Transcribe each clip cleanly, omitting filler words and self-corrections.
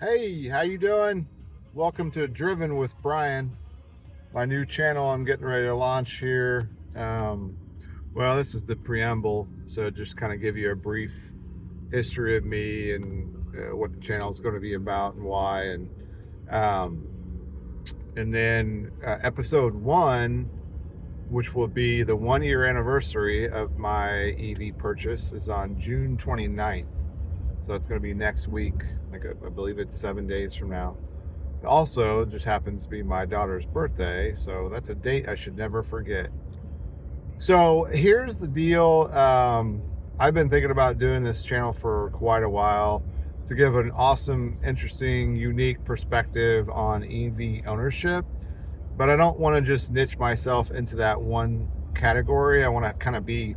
Hey, how you doing? Welcome to Driven with Brian, my new channel I'm getting ready to launch here. Well, this is the preamble, so just kind of give you a brief history of me and what the channel is going to be about and why, um, and then episode one, which will be the 1 year anniversary of my EV purchase, is on June 29th. So it's going to be next week. I believe it's 7 days from now. It also just happens to be my daughter's birthday, so that's a date I should never forget. So here's the deal. I've been thinking about doing this channel for quite a while to give an awesome, interesting, unique perspective on EV ownership, but I don't want to just niche myself into that one category. I want to kind of be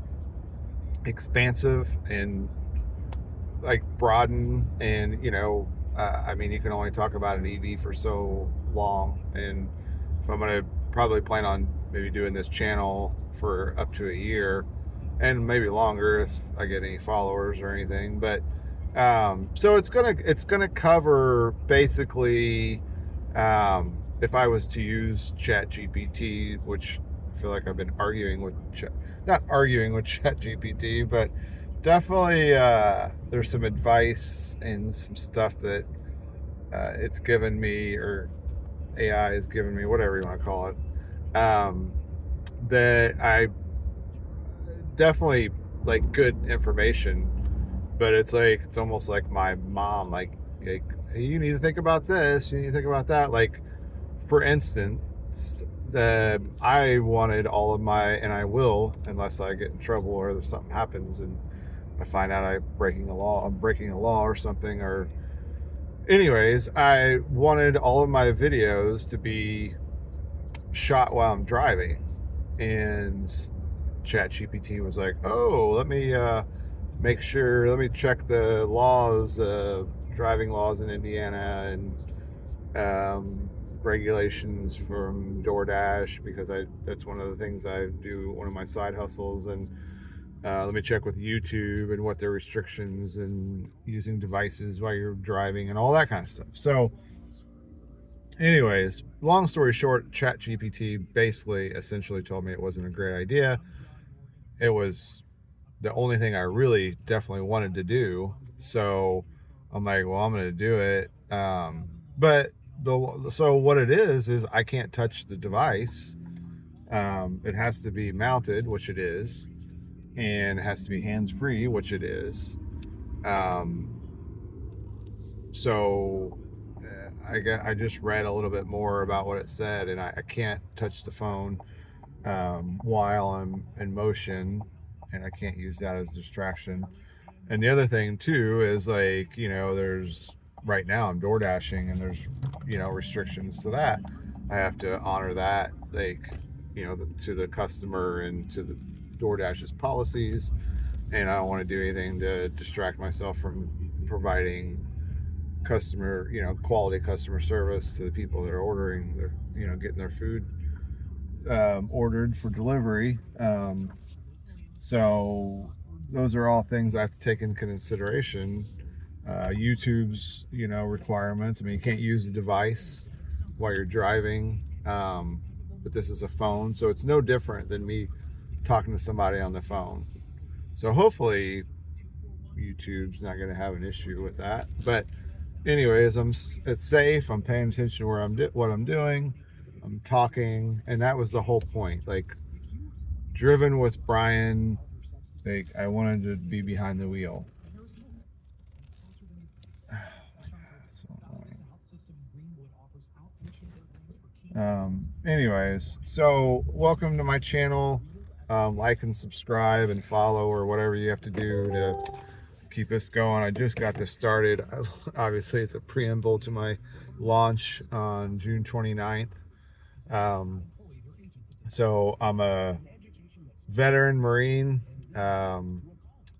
expansive and like broaden, and I mean, you can only talk about an EV for so long, and if I'm going to probably plan on maybe doing this channel for up to a year and maybe longer if I get any followers or anything. But so it's gonna cover basically, if I was to use Chat GPT, which I feel like I've been arguing with not arguing with Chat GPT, but definitely there's some advice and some stuff that it's given me, or AI has given me, whatever you want to call it, that I definitely like good information, but it's almost like my mom, like, hey, you need to think about this, you need to think about that. Like, for instance, I wanted all of my, and I will, unless I get in trouble or something happens and I find out I'm breaking a law or something, or anyways, I wanted all of my videos to be shot while I'm driving. And ChatGPT was like, "Oh, let me let me check the laws, driving laws in Indiana, and regulations from Doordash, because that's one of the things I do, one of my side hustles, and let me check with YouTube and what their restrictions and using devices while you're driving and all that kind of stuff." So anyways, long story short, ChatGPT basically essentially told me it wasn't a great idea. It was the only thing I really definitely wanted to do. So I'm like, well, I'm going to do it. But so what it is I can't touch the device. It has to be mounted, which it is, and it has to be hands-free, which it is. Um, so I just read a little bit more about what it said, and I can't touch the phone while I'm in motion, and I can't use that as a distraction. And the other thing too is, like, there's, right now I'm door dashing, and there's restrictions to that. I have to honor that, like, to the customer and to the DoorDash's policies, and I don't want to do anything to distract myself from providing quality customer service to the people that are ordering their, getting their food ordered for delivery. So those are all things I have to take into consideration. YouTube's, requirements. I mean, you can't use a device while you're driving, but this is a phone, so it's no different than me talking to somebody on the phone. So hopefully YouTube's not going to have an issue with that. But anyways, it's safe. I'm paying attention to what I'm doing. I'm talking, and that was the whole point. Like, Driven with Brian. Like, I wanted to be behind the wheel. So anyways, so welcome to my channel. Like and subscribe and follow, or whatever you have to do to keep this going. I just got this started. Obviously, it's a preamble to my launch on June 29th. So I'm a veteran Marine. I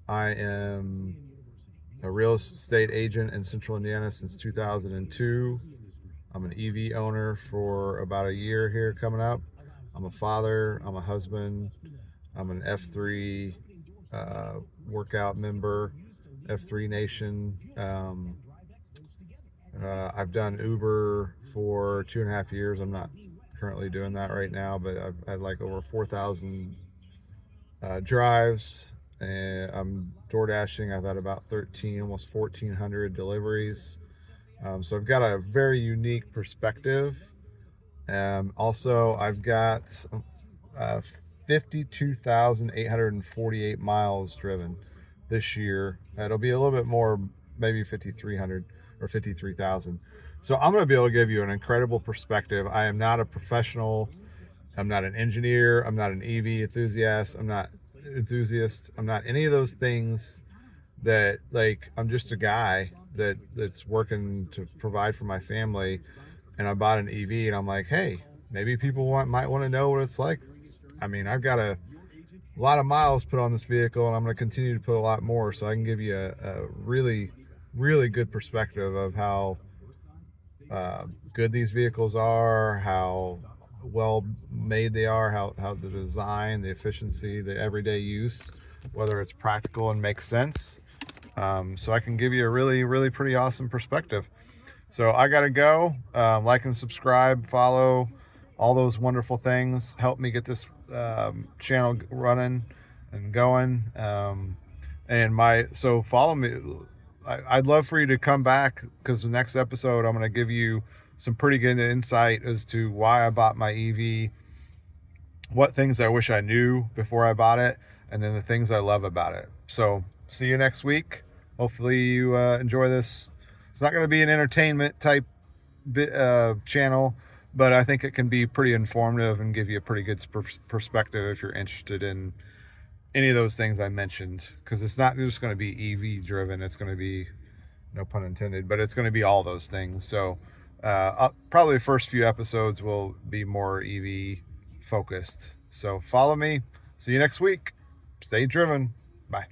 am a real estate agent in Central Indiana since 2002. I'm an EV owner for about a year here coming up. I'm a father. I'm a husband. I'm an F3 workout member, F3 Nation. I've done Uber for 2.5 years. I'm not currently doing that right now, but I've had like over 4,000 drives. And I'm Doordashing. I've had about 13, almost 1,400 deliveries. So I've got a very unique perspective. Also, I've got uh, 52,848 miles driven this year. It'll be a little bit more, maybe 5,300 or 53,000. So I'm going to be able to give you an incredible perspective. I am not a professional. I'm not an engineer. I'm not an EV enthusiast. I'm not any of those things that, like, I'm just a guy that's working to provide for my family, and I bought an EV, and I'm like, hey, maybe people might want to know what it's like. I mean, I've got a lot of miles put on this vehicle, and I'm going to continue to put a lot more, so I can give you a really, really good perspective of how good these vehicles are, how well made they are, how the design, the efficiency, the everyday use, whether it's practical and makes sense. So I can give you a really, really pretty awesome perspective. So I got to go. Like and subscribe, follow, all those wonderful things. Help me get this channel running and going. So follow me. I'd love for you to come back, because the next episode I'm going to give you some pretty good insight as to why I bought my EV, what things I wish I knew before I bought it, and then the things I love about it. So see you next week. Hopefully you enjoy this. It's not going to be an entertainment type channel, but I think it can be pretty informative and give you a pretty good perspective if you're interested in any of those things I mentioned, because it's not just going to be EV driven. It's going to be, no pun intended, but it's going to be all those things. So probably the first few episodes will be more EV focused. So follow me. See you next week. Stay driven. Bye.